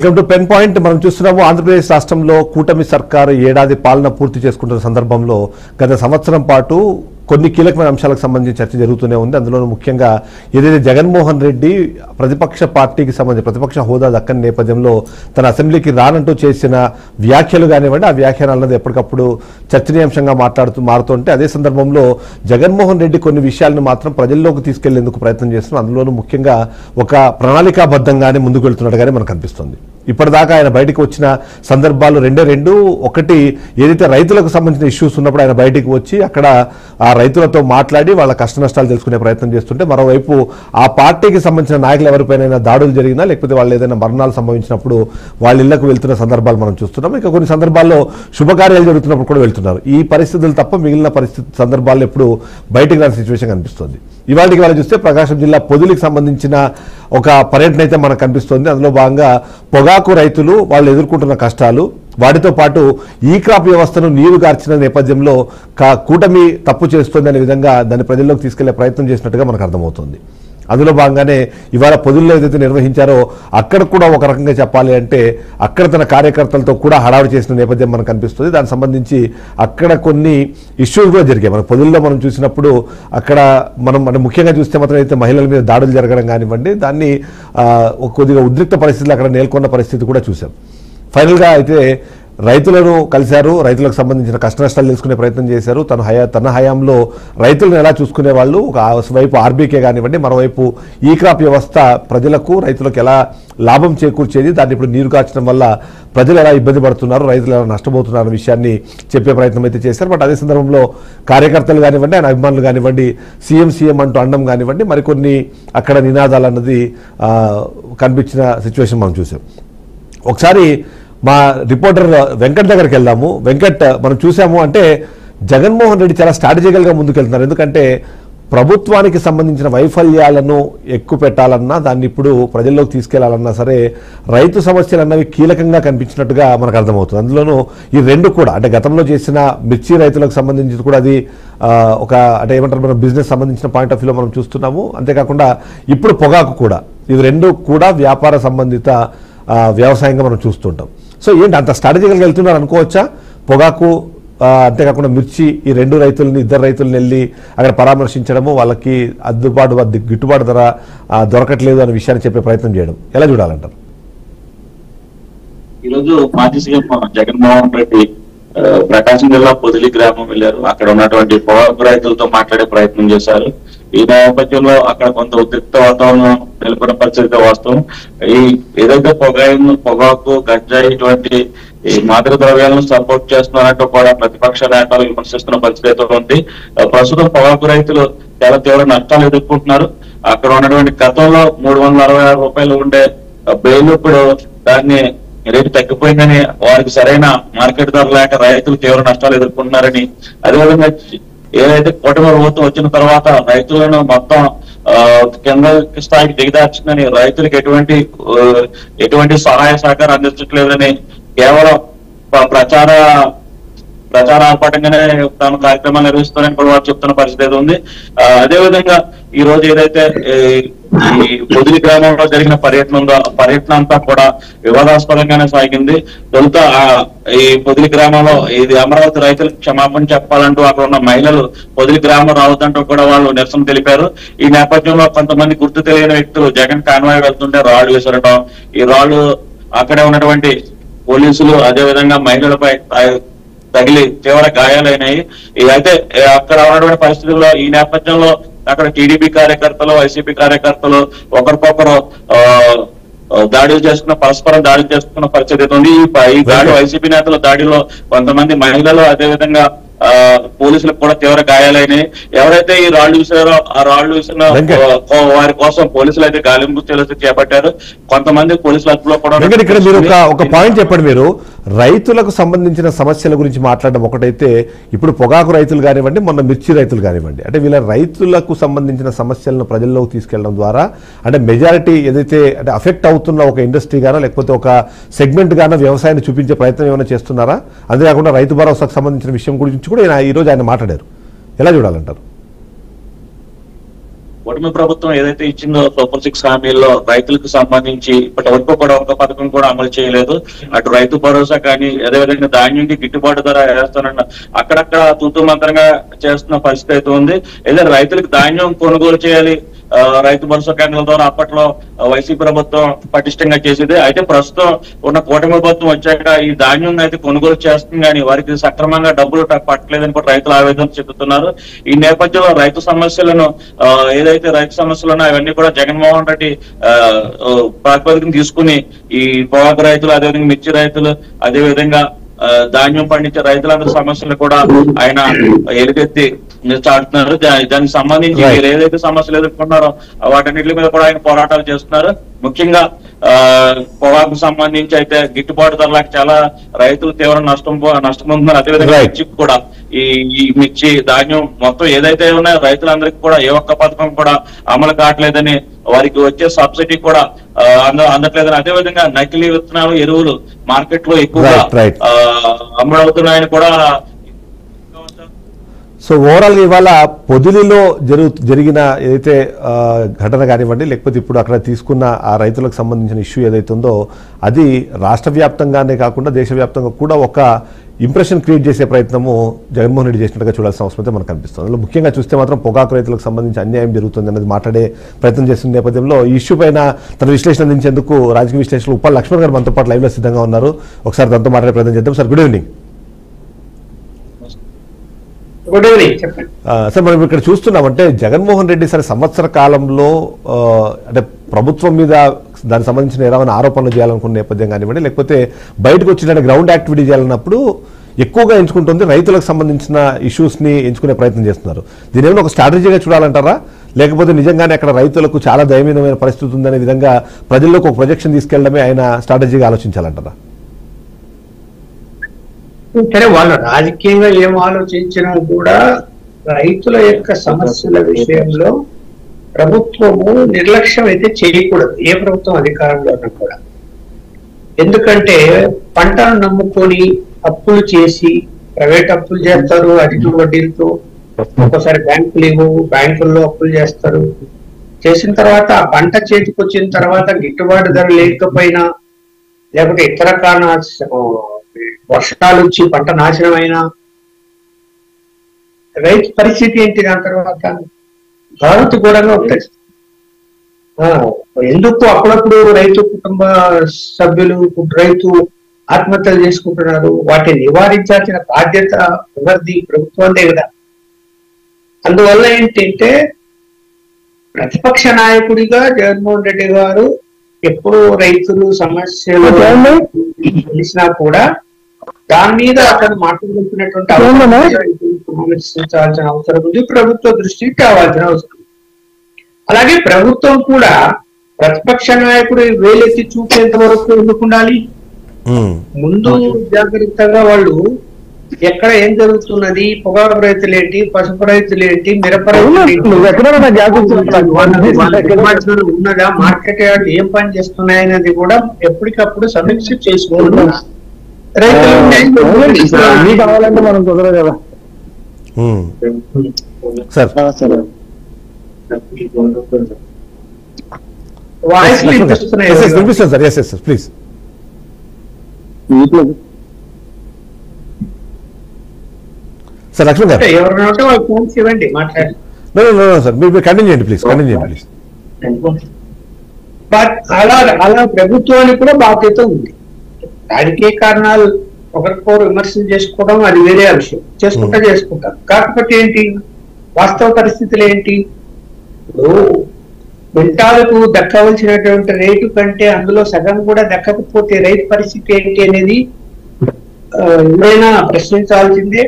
Welcome to pen point. మనం చూస్తున్నాము ఆంధ్రప్రదేశ్ రాష్ట్రంలో కూటమి సర్కారు ఏడాది పాలన పూర్తి చేసుకుంటున్న సందర్భంలో గత సంవత్సరం పాటు కొన్ని కీలకమైన అంశాలకు సంబంధించి చర్చ జరుగుతూనే ఉంది. అందులోనూ ముఖ్యంగా ఏదైతే జగన్మోహన్ రెడ్డి ప్రతిపక్ష పార్టీకి సంబంధించి ప్రతిపక్ష హోదా దక్కని నేపథ్యంలో తన అసెంబ్లీకి రానంటూ చేసిన వ్యాఖ్యలు కానివ్వండి, ఆ వ్యాఖ్యలు అన్నది ఎప్పటికప్పుడు చర్చనీయాంశంగా మారుతుంటే అదే సందర్భంలో జగన్మోహన్ రెడ్డి కొన్ని విషయాలను మాత్రం ప్రజల్లోకి తీసుకెళ్లేందుకు ప్రయత్నం చేస్తున్నారు. అందులోనూ ముఖ్యంగా ఒక ప్రణాళికాబద్ధంగానే ముందుకు వెళ్తున్నట్టుగానే మనకు అనిపిస్తుంది. ఇప్పటిదాకా ఆయన బయటకు వచ్చిన సందర్భాలు రెండు. ఒకటి, ఏదైతే రైతులకు సంబంధించిన ఇష్యూస్ ఉన్నప్పుడు ఆయన బయటికి వచ్చి అక్కడ ఆ రైతులతో మాట్లాడి వాళ్ళ కష్ట నష్టాలు తెలుసుకునే ప్రయత్నం చేస్తుంటే, మరోవైపు ఆ పార్టీకి సంబంధించిన నాయకులు ఎవరిపైన దాడులు జరిగినా లేకపోతే వాళ్ళు ఏదైనా మరణాలు సంభవించినప్పుడు వాళ్ళ ఇళ్లకు వెళ్తున్న సందర్భాలు మనం చూస్తున్నాం. ఇక కొన్ని సందర్భాల్లో శుభకార్యాలు జరుగుతున్నప్పుడు కూడా వెళ్తున్నారు. ఈ పరిస్థితులు తప్ప మిగిలిన సందర్భాల్లో ఎప్పుడు బయటకు రాని సిచ్యువేషన్ కనిపిస్తుంది. ఇవాళకి వాళ్ళు చూస్తే ప్రకాశం జిల్లా పొదిలికి సంబంధించిన ఒక పర్యటన అయితే మనకు కనిపిస్తుంది. అందులో భాగంగా పొగాకు రైతులు వాళ్ళు ఎదుర్కొంటున్న కష్టాలు, వాటితో పాటు ఈ క్రాప్ వ్యవస్థను నీరు గార్చిన నేపథ్యంలో కూటమి తప్పు చేస్తుంది అనే విధంగా దాన్ని ప్రజల్లోకి తీసుకెళ్లే ప్రయత్నం చేసినట్టుగా మనకు అర్థమవుతుంది. అందులో భాగంగానే ఇవాళ పొదుల్లో ఏదైతే నిర్వహించారో అక్కడ కూడా ఒక రకంగా చెప్పాలి అంటే అక్కడ తన కార్యకర్తలతో కూడా హడావుడి చేసిన నేపథ్యం మనకు కనిపిస్తుంది. దానికి సంబంధించి అక్కడ కొన్ని ఇష్యూస్ కూడా జరిగాయి. మన పొదుల్లో మనం చూసినప్పుడు అక్కడ మనం ముఖ్యంగా చూస్తే మాత్రం అయితే మహిళల మీద దాడులు జరగడం కానివ్వండి, దాన్ని కొద్దిగా ఉద్రిక్త పరిస్థితులు అక్కడ నెలకొన్న పరిస్థితి కూడా చూసాం. ఫైనల్గా అయితే రైతులను కలిశారు, రైతులకు సంబంధించిన కష్ట నష్టాలు తెలుసుకునే ప్రయత్నం చేశారు. తన హయాంలో రైతులను ఎలా చూసుకునే వాళ్ళు, ఒక వైపు ఆర్బీకే కానివ్వండి, మరోవైపు ఈ క్రాప్ వ్యవస్థ ప్రజలకు రైతులకు ఎలా లాభం చేకూర్చేది, దాన్ని ఇప్పుడు నీరు కార్చడం వల్ల ప్రజలు ఎలా ఇబ్బంది పడుతున్నారు, రైతులు ఎలా నష్టపోతున్నారు అనే విషయాన్ని చెప్పే ప్రయత్నం అయితే చేశారు. బట్ అదే సందర్భంలో కార్యకర్తలు కానివ్వండి, ఆయన అభిమానులు కానివ్వండి, సీఎం అంటూ అనడం కానివ్వండి, మరికొన్ని అక్కడ నినాదాలు అన్నది కనిపించిన సిచ్యువేషన్ మనం చూసాం. ఒకసారి మా రిపోర్టర్ వెంకట్ దగ్గరికి వెళ్దాము. వెంకట్, మనం చూసాము అంటే జగన్మోహన్ రెడ్డి చాలా స్ట్రాటజికల్గా ముందుకెళ్తున్నారు. ఎందుకంటే ప్రభుత్వానికి సంబంధించిన వైఫల్యాలను ఎక్కువ పెట్టాలన్నా, దాన్ని ఇప్పుడు ప్రజల్లోకి తీసుకెళ్లాలన్నా సరే రైతు సమస్యలు అన్నవి కీలకంగా కనిపించినట్టుగా మనకు అర్థమవుతుంది. అందులోనూ ఈ రెండు కూడా అంటే గతంలో చేసిన మిర్చి రైతులకు సంబంధించి కూడా అది ఒక అంటే ఏమంటారు మన బిజినెస్ సంబంధించిన పాయింట్ ఆఫ్ వ్యూలో మనం చూస్తున్నాము. అంతేకాకుండా ఇప్పుడు పొగాకు కూడా, ఇవి రెండు కూడా వ్యాపార సంబంధిత వ్యవసాయంగా మనం చూస్తుంటాం. సో ఏంటి అంత స్ట్రాటజికల్గా వెళ్తున్నారు అనుకోవచ్చా? పొగాకు అంతేకాకుండా మిర్చి, ఈ ఇద్దరు రైతులను వెళ్ళి అక్కడ పరామర్శించడము, వాళ్ళకి గిట్టుబాటు ధర దొరకట్లేదు అనే విషయాన్ని చెప్పే ప్రయత్నం చేయడం ఎలా చూడాలంటారు? ఈరోజు మాజీ సీఎం జగన్మోహన్ రెడ్డి ప్రకాశం జిల్లా పొదిలి గ్రామం వెళ్ళారు. అక్కడ ఉన్నటువంటి పొగాకు రైతులతో మాట్లాడే ప్రయత్నం చేశారు. ఈ నేపథ్యంలో అక్కడ కొంత ఉద్రిక్త వాతావరణం నెలకొన్న పరిస్థితి వాస్తవం. ఈ ఏదైతే పొగాకు, గంజాయి ఇటువంటి ఈ మాదక ద్రవ్యాలను సపోర్ట్ చేస్తున్నారంటూ కూడా ప్రతిపక్ష నేతలు విమర్శిస్తున్న పరిస్థితి ఉంది. ప్రస్తుతం పొగాకు రైతులు చాలా తీవ్ర నష్టాలు ఎదుర్కొంటున్నారు. అక్కడ ఉన్నటువంటి గతంలో 366 రూపాయలు ఉండే బెయిల్ ఇప్పుడు దాన్ని రేటు తగ్గిపోయిందని, వారికి సరైన మార్కెట్ ధర లేక రైతులు తీవ్ర నష్టాలు ఎదుర్కొంటున్నారని, అదేవిధంగా ఏదైతే కూటమి ప్రభుత్వం వచ్చిన తర్వాత రైతులను మొత్తం కేంద్ర స్థాయికి దిగదార్చిందని, రైతులకు ఎటువంటి సహాయ సహకారం అందించట్లేదని కేవలం ప్రచార ఆర్పాటంగానే తమ కార్యక్రమాలు నిర్వహిస్తారని కూడా వారు చెప్తున్న పరిస్థితి ఉంది. అదేవిధంగా ఈ రోజు ఏదైతే ఈ పొదిలి గ్రామంలో జరిగిన పర్యటన ఉందో ఆ పర్యటన అంతా కూడా వివాదాస్పదంగానే సాగింది. తొలుత ఈ పొదిలి గ్రామంలో ఇది అమరావతి రైతులకు క్షమాపణ చెప్పాలంటూ అక్కడ ఉన్న మహిళలు పొదిలి గ్రామం రావద్దంటూ కూడా వాళ్ళు నిరసన తెలిపారు. ఈ నేపథ్యంలో కొంతమంది గుర్తు తెలియని వ్యక్తులు జగన్ కాన్వాయ్ వెళ్తుంటే రాళ్లు విసరడం, ఈ రాళ్లు అక్కడే ఉన్నటువంటి పోలీసులు అదేవిధంగా మహిళలపై తగిలి తీవ్ర గాయాలైనాయి. అయితే అక్కడ ఉన్నటువంటి పరిస్థితుల్లో ఈ నేపథ్యంలో అక్కడ టీడీపీ కార్యకర్తలు, వైసీపీ కార్యకర్తలు ఒకరికొకరు పరస్పరం దాడులు చేసుకున్న పరిస్థితి ఉంది. ఈ దాడి వైసీపీ నేతల దాడిలో కొంతమంది మహిళలు అదేవిధంగా పోలీసులకు కూడా తీవ్ర గాయాలైనాయి. ఎవరైతే ఈ రాళ్లు విసిరారో ఆ రాళ్లు విసిరిన వారి కోసం పోలీసులు అయితే గాలింపు చర్యలు చేపట్టారు. కొంతమంది పోలీసుల అదుపులో కూడా. ఇక్కడ మీరు ఒక పాయింట్ చెప్పండి. మీరు రైతులకు సంబంధించిన సమస్యల గురించి మాట్లాడడం ఒకటైతే, ఇప్పుడు పొగాకు రైతులు కానివ్వండి, మొన్న మిర్చి రైతులు కానివ్వండి, అంటే వీళ్ళ రైతులకు సంబంధించిన సమస్యలను ప్రజల్లోకి తీసుకెళ్లడం ద్వారా అంటే మెజారిటీ ఏదైతే అంటే అఫెక్ట్ అవుతున్న ఒక ఇండస్ట్రీ గానో లేకపోతే ఒక సెగ్మెంట్ గానో వ్యవసాయాన్ని చూపించే ప్రయత్నం ఏమైనా చేస్తున్నారా? అంతేకాకుండా రైతు భరోసాకు సంబంధించిన విషయం గురించి కూడా ఈరోజు ఆయన మాట్లాడారు. ఎలా చూడాలంటారు? కూటమి ప్రభుత్వం ఏదైతే ఇచ్చిందో సూపర్ 6 హామీల్లో రైతులకు సంబంధించి ఇప్పటి వరకు కూడా ఒక పథకం కూడా అమలు చేయలేదు. అటు రైతు భరోసా కానీ అదేవిధంగా ధాన్యంకి గిట్టుబాటు ధర వేస్తానన్న అక్కడక్కడ తూతూ మంత్రంగా చేస్తున్న పరిస్థితి అయితే ఉంది. ఏదైనా రైతులకు ధాన్యం కొనుగోలు చేయాలి రైతు భరోసా కేంద్రాల ద్వారా అప్పట్లో వైసీపీ ప్రభుత్వం పటిష్టంగా చేసేది. అయితే ప్రస్తుతం ఉన్న కూటమి ప్రభుత్వం వచ్చాక ఈ ధాన్యం అయితే కొనుగోలు చేస్తుంది కానీ వారికి సక్రమంగా డబ్బులు పట్టలేదని కూడా రైతులు ఆవేదన చెందుతున్నారు. ఈ నేపథ్యంలో రైతు సమస్యలను ఏదైతే రైతు సమస్యలు ఉన్నాయో అవన్నీ కూడా జగన్మోహన్ రెడ్డి ప్రాతిపదికను తీసుకుని ఈ పొగాకు రైతులు అదేవిధంగా మిర్చి రైతులు అదేవిధంగా ధాన్యం పండించే రైతులందరి సమస్యలు కూడా ఆయన ఎలుగెత్తి చాటుతున్నారు. దానికి సంబంధించి మీరు ఏదైతే సమస్యలు ఎదుర్కొన్నారో వాటన్నిటి మీద కూడా ఆయన పోరాటాలు చేస్తున్నారు. ముఖ్యంగా పొగాకు సంబంధించి అయితే గిట్టుబాటు ధరలకు చాలా రైతులు తీవ్ర నష్టం పొందుతున్నారు. అదేవిధంగా మిర్చికి కూడా ఈ మిర్చి ధాన్యం మొత్తం ఏదైతే ఉన్నాయో రైతులందరికీ కూడా ఏ ఒక్క పథకం కూడా అమలు కావట్లేదని వారికి వచ్చే సబ్సిడీ కూడా అందట్లేదని అదేవిధంగా నకిలీ విత్తనాలు ఎరువులు మార్కెట్ లో ఎక్కువగా అమలవుతున్నాయని కూడా. సో ఓవరాల్ గా ఇవాళ పొదిలిలో జరిగిన ఏదైతే ఘటన కానివ్వండి లేకపోతే ఇప్పుడు అక్కడ తీసుకున్న ఆ రైతులకు సంబంధించిన ఇష్యూ ఏదైతే ఉందో అది రాష్ట్ర వ్యాప్తంగానే కాకుండా దేశవ్యాప్తంగా కూడా ఒక ఇంప్రెషన్ క్రియేట్ చేసే ప్రయత్నము జగన్మోహన్ రెడ్డి చేసినట్టుగా చూడాల్సిన అవసరం అయితే మనకు కనిపిస్తుంది. అందులో ముఖ్యంగా చూస్తే మాత్రం పొగాకు రైతులకు సంబంధించి అన్యాయం జరుగుతుంది అనేది మాట్లాడే ప్రయత్నం చేస్తున్న నేపథ్యంలో ఈ ఇష్యూ పైన తన విశ్లేషణ అందించేందుకు రాజకీయ విశ్లేషకులు ఉప్పల్ లక్ష్మణ్ గారు మనతో పాటు లైవ్ లో సిద్ధంగా ఉన్నారు. ఒకసారి తనతో మాట్లాడే ప్రయత్నం చేద్దాం. Sir good evening. సార్ మనం ఇక్కడ చూస్తున్నామంటే జగన్మోహన్ రెడ్డి సరే సంవత్సర కాలంలో అంటే ప్రభుత్వం మీద దానికి సంబంధించిన ఏమైనా ఆరోపణలు చేయాలనుకున్న నేపథ్యం కానివ్వండి లేకపోతే బయటకు వచ్చిన గ్రౌండ్ యాక్టివిటీ చేయాలన్నప్పుడు ఎక్కువగా ఎంచుకుంటుంది రైతులకు సంబంధించిన ఇష్యూస్ ని ఎంచుకునే ప్రయత్నం చేస్తున్నారు. దీని ఏమైనా ఒక స్ట్రాటజీగా చూడాలంటారా లేకపోతే నిజంగానే అక్కడ రైతులకు చాలా దయనీయమైన పరిస్థితి ఉందనే విధంగా ప్రజల్లోకి ఒక ప్రొజెక్షన్ తీసుకెళ్లడమే ఆయన స్ట్రాటజీగా ఆలోచించాలంటారా? సరే వాళ్ళు రాజకీయంగా ఏం ఆలోచించినా కూడా రైతుల యొక్క సమస్యల విషయంలో ప్రభుత్వము నిర్లక్ష్యం అయితే చేయకూడదు, ఏ ప్రభుత్వం అధికారంలో ఉన్నా కూడా. ఎందుకంటే పంటను నమ్ముకొని అప్పులు చేసి ప్రైవేట్ అప్పులు చేస్తారు అధిక వడ్డీలతో, ఒక్కోసారి బ్యాంకులు ఇవ్వవు, బ్యాంకుల్లో అప్పులు చేస్తారు. చేసిన తర్వాత ఆ పంట చేతికి వచ్చిన తర్వాత గిట్టుబాటు ధర లేకపోయినా లేకపోతే ఇతర కారణాలు వర్షాలు వచ్చి పంట నాశనం అయినా రైతు పరిస్థితి ఏంటి? దాని తర్వాత భారత్ కూడా ఉంటుంది. ఎందుకు అప్పుడప్పుడు రైతు కుటుంబ సభ్యులు రైతు ఆత్మహత్యలు చేసుకుంటున్నారు? వాటిని నివారించాల్సిన బాధ్యత ఎవరిది? ప్రభుత్వందే కదా. అందువల్ల ఏంటంటే ప్రతిపక్ష నాయకుడిగా జగన్మోహన్ రెడ్డి గారు ఎప్పుడు రైతులు సమస్యలు తెలిసినా కూడా దాని మీద అతను మాట్లాడుతున్నటువంటి విమర్శించాల్సిన అవసరం ఉంది, ప్రభుత్వ దృష్టికి కావాల్సిన అవసరం. అలాగే ప్రభుత్వం కూడా ప్రతిపక్ష నాయకుడు వేలెత్తి చూపేంత వరకు ఎందుకు ఉండాలి? ముందు జాగ్రత్తగా వాళ్ళు ఎక్కడ ఏం జరుగుతున్నది, పొగాకు రైతులేంటి, పసుపు రైతులేంటి, మిరప రైతులు ఉన్నదా, మార్కెట్ యార్డ్ ఏం పని చేస్తున్నాయనేది కూడా ఎప్పటికప్పుడు సమీక్ష చేసుకుంటున్నారు. కావాలంటే మనం కుదరదు కదా సార్. వాయిస్ వినిపిస్తుంది sir. Yes sir please. Sir Lakshman గారు ఎవరైనా వాళ్ళు ఫోన్స్ ఇవ్వండి మాట్లాడి. సార్ మీరు కంటిన్యూ చేయండి ప్లీజ్, కంటిన్యూ చేయండి ప్లీజ్. బట్ అలా ప్రభుత్వానికి కూడా బాధ్యత ఉంది. రాజకీయ కారణాలు ఒకరికొకరు విమర్శలు చేసుకోవడం అది వేరే విషయం, చేసుకుంటారు. కాకపోతే ఏంటి వాస్తవ పరిస్థితులు ఏంటి? ఇప్పుడు క్వింటాలకు దక్కవలసినటువంటి రేటు కంటే అందులో సగం కూడా దక్కకపోతే రైతు పరిస్థితి ఏంటి అనేది ఎవరైనా ప్రశ్నించాల్సిందే.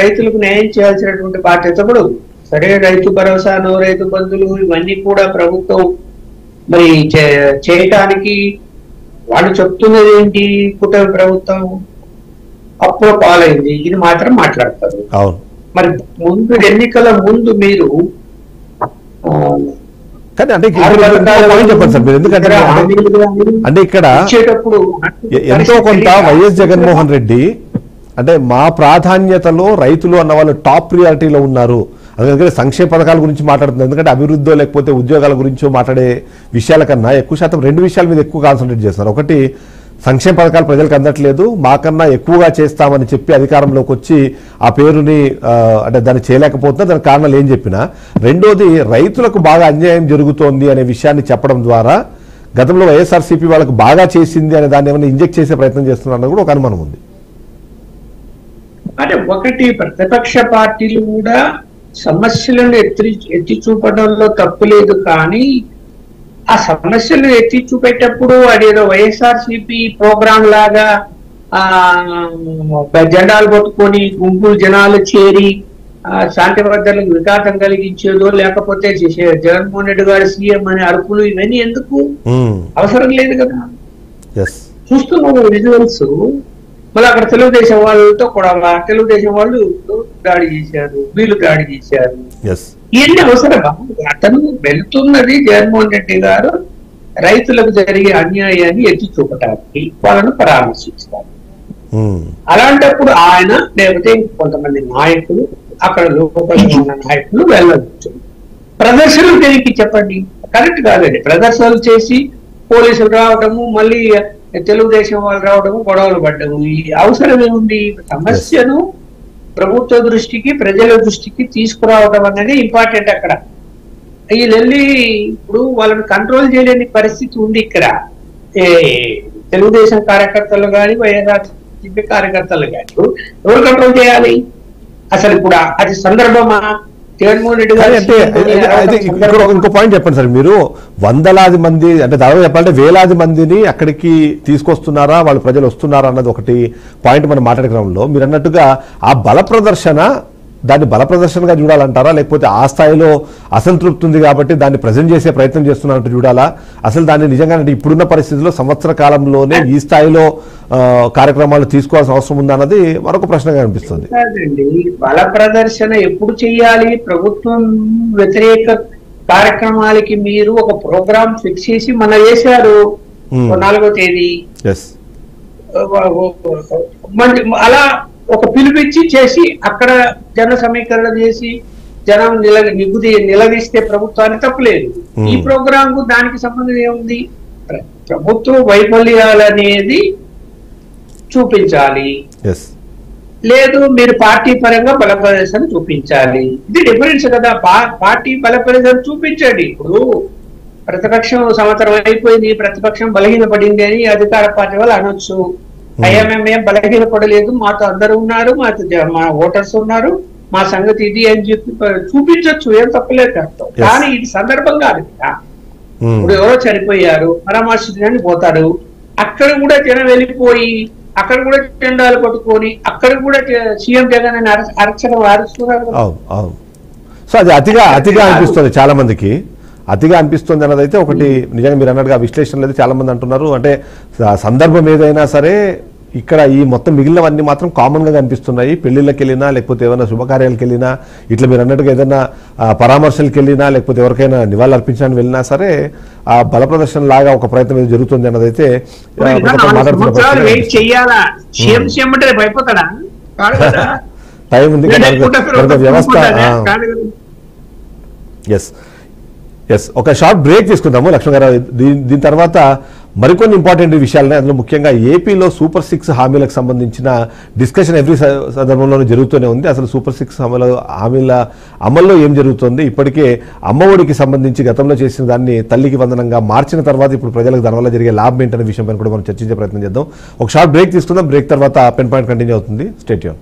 రైతులకు న్యాయం చేయాల్సినటువంటి బాధ్యత కూడా ఉంది. సరే రైతు భరోసాను, రైతు బంధులు ఇవన్నీ కూడా ప్రభుత్వం మరి చేయటానికి వాళ్ళు చెప్తున్నది ఏంటి? కూటమి ప్రభుత్వం అప్పుల పాలైంది, ఇది మాత్రం మాట్లాడతారు. మరి ముందు ఎన్నికల ముందు మీరు అంటే ఇక్కడ ఎంతో కొంత వైఎస్ జగన్మోహన్ రెడ్డి అంటే మా ప్రాధాన్యతలో రైతులు అన్న వాళ్ళు టాప్ ప్రియారిటీలో ఉన్నారు అందుకని సంక్షేమ పథకాల గురించి మాట్లాడుతుంది. ఎందుకంటే అభివృద్ధి లేకపోతే ఉద్యోగాల గురించో మాట్లాడే విషయాల కన్నా ఎక్కువ శాతం రెండు విషయాల మీద ఎక్కువ కాన్సన్ట్రేట్ చేస్తున్నారు. ఒకటి, సంక్షేమ పథకాలు ప్రజలకు అందట్లేదు, మాకన్నా ఎక్కువగా చేస్తామని చెప్పి అధికారంలోకి వచ్చి ఆ పేరుని అంటే దాన్ని చేయలేకపోతున్నా, దానికి కారణాలు ఏం చెప్పినా. రెండోది, రైతులకు బాగా అన్యాయం జరుగుతోంది అనే విషయాన్ని చెప్పడం ద్వారా గతంలో వైఎస్ఆర్సీపీ వాళ్ళకు బాగా చేసింది అనే దాన్ని ఏమైనా ఇంజెక్ట్ చేసే ప్రయత్నం చేస్తున్నారని కూడా ఒక అనుమానం ఉంది. అంటే ఒకటి, ప్రతిపక్ష పార్టీలు కూడా సమస్యలను ఎత్తి చూపడంలో తప్పు లేదు, కానీ ఆ సమస్యలు ఎత్తి చూపేటప్పుడు అదేదో వైఎస్ఆర్సీపీ ప్రోగ్రాం లాగా జెండాలు పట్టుకొని గుంపులు జనాలు చేరి శాంతి భద్రతలకు విఘాతం కలిగించేదో, లేకపోతే జగన్మోహన్ రెడ్డి గారు సీఎం అనే అరుపులు ఇవన్నీ ఎందుకు అవసరం లేదు కదా. చూస్తున్నాము విజువల్స్. మళ్ళీ అక్కడ తెలుగుదేశం వాళ్ళతో కూడా తెలుగుదేశం వాళ్ళు దాడి చేశారు, వీళ్ళు దాడి చేశారు. ఇవన్నీ అవసరమా? అతను వెళ్తున్నది జగన్మోహన్ రెడ్డి గారు రైతులకు జరిగే అన్యాయాన్ని ఎత్తి చూపటానికి, వాళ్ళను పరామర్శించడానికి. అలాంటప్పుడు ఆయన లేకపోతే కొంతమంది నాయకులు, అక్కడ లోపల ఉన్న నాయకులు వెళ్ళవచ్చు. ప్రదర్శనలు తిరిగి చెప్పండి, కరెక్ట్ కాదండి. ప్రదర్శనలు చేసి పోలీసులు రావడము, మళ్ళీ తెలుగుదేశం వాళ్ళు రావడము, గొడవలు పడ్డము, ఈ అవసరం ఏముంది? సమస్యను ప్రభుత్వ దృష్టికి, ప్రజల దృష్టికి తీసుకురావడం అనేది ఇంపార్టెంట్. అక్కడ వీళ్ళు వెళ్ళి ఇప్పుడు వాళ్ళని కంట్రోల్ చేయలేని పరిస్థితి ఉంది. ఇక్కడ తెలుగుదేశం కార్యకర్తలు కానీ, వైఎస్ఆర్సీపీ కార్యకర్తలు కానీ ఎవరు కంట్రోల్ చేయాలి? అసలు ఇప్పుడు అది సందర్భమా? జగన్మోహన్ రెడ్డి గారు ఇంకో పాయింట్ చెప్పండి సార్. మీరు వందలాది మంది అంటే దాదాపు చెప్పాలంటే వేలాది మందిని అక్కడికి తీసుకొస్తున్నారా, వాళ్ళు ప్రజలు వస్తున్నారా అన్నది ఒకటి పాయింట్ మనం మాట్లాడే క్రమంలో మీరు అన్నట్టుగా ఆ బల ప్రదర్శన, దాన్ని బల ప్రదర్శనగా చూడాలంటారా, లేకపోతే ఆ స్థాయిలో అసంతృప్తి ఉంది కాబట్టి దాన్ని ప్రజెంట్ చేసే ప్రయత్నం చేస్తున్నట్టు చూడాలా? అసలు దాన్ని నిజంగా అంటే ఇప్పుడున్న పరిస్థితుల్లో సంవత్సర కాలంలోనే ఈ స్థాయిలో కార్యక్రమాలు తీసుకోవాల్సిన అవసరం ఉందా అన్నది మరొక ప్రశ్నగా అనిపిస్తుంది. బల ప్రదర్శన ఎప్పుడు చేయాలి? ప్రభుత్వం వ్యతిరేక కార్యక్రమాలకి మీరు ఒక ప్రోగ్రామ్ ఫిక్స్ చేసి మన వేశారు 4వ తేదీ, అలా ఒక పిలిపించి చేసి అక్కడ జన సమీకరణ చేసి జనం నిలదీస్తే ప్రభుత్వానికి తప్పులేదు. ఈ ప్రోగ్రామ్ కు దానికి సంబంధం ఏముంది? ప్రభుత్వ వైఫల్యాలనేది చూపించాలి, లేదు మీరు పార్టీ పరంగా బల ప్రదర్శన చూపించాలి. ఇది డిఫరెన్స్ కదా. పార్టీ బల ప్రదర్శన చూపించండి. ఇప్పుడు ప్రతిపక్షం సంవత్సరం అయిపోయింది, ప్రతిపక్షం బలహీనపడింది అని అధికార పార్టీ వాళ్ళు అనొచ్చు. ఐఎంఎం బలహీనపడలేదు, మాతో అందరూ ఉన్నారు, మా ఓటర్స్ ఉన్నారు, మా సంగతి ఇది అని చెప్పి చూపించవచ్చు, ఏం తప్పలేదు అర్థం. కానీ ఇది సందర్భం కాదు కదా. ఇప్పుడు ఎవరో చనిపోయారు, పరామర్శించడానికి పోతారు, అక్కడ కూడా జనం వెళ్ళిపోయి అక్కడ కూడా జెండాలు పట్టుకొని అక్కడ కూడా సీఎం జగన్ అని అరుస్తున్నారు. సో అది అతిగా అనిపిస్తుంది చాలా మందికి, అతిగా అనిపిస్తుంది అన్నది అయితే ఒకటి. నిజంగా మీరు అన్నట్టుగా విశ్లేషణలు అయితే చాలా మంది అంటున్నారు. అంటే సందర్భం ఏదైనా సరే ఇక్కడ ఈ మొత్తం మిగిలినవన్నీ మాత్రం కామన్ గా కనిపిస్తున్నాయి. పెళ్లిళ్ళకి వెళ్ళినా, లేకపోతే ఏమైనా శుభకార్యాలకు వెళ్ళినా, ఇట్లా మీరు అన్నట్టుగా ఏదైనా పరామర్శలకు వెళ్ళినా, లేకపోతే ఎవరికైనా నివాళులు అర్పించడానికి వెళ్ళినా సరే ఆ బల ప్రదర్శన లాగా ఒక ప్రయత్నం ఏదో జరుగుతుంది అన్నదైతే టైం ఉంది. వ్యవస్థ ఒక షార్ట్ బ్రేక్ తీసుకుందాము లక్ష్మణ్ గారు. దీని తర్వాత మరికొన్ని ఇంపార్టెంట్ విషయాలని, అందులో ముఖ్యంగా ఏపీలో సూపర్ 6 హామీలకు సంబంధించిన డిస్కషన్ ఎవ్రీ సందర్భంలోనూ జరుగుతూనే ఉంది. అసలు సూపర్ 6 హామీల అమల్లో ఏం జరుగుతుంది, ఇప్పటికే అమ్మఒడికి సంబంధించి గతంలో చేసిన దాన్ని తల్లికి వందనంగా మార్చిన తర్వాత ఇప్పుడు ప్రజలకు దానివల్ల జరిగే లాభం ఏంటనే విషయంపై కూడా మనం చర్చించే ప్రయత్నం చేద్దాం. ఒక షార్ట్ బ్రేక్ తీసుకుందాం. బ్రేక్ తర్వాత పెన్ పాయింట్ కంటిన్యూ అవుతుంది. Stay tune.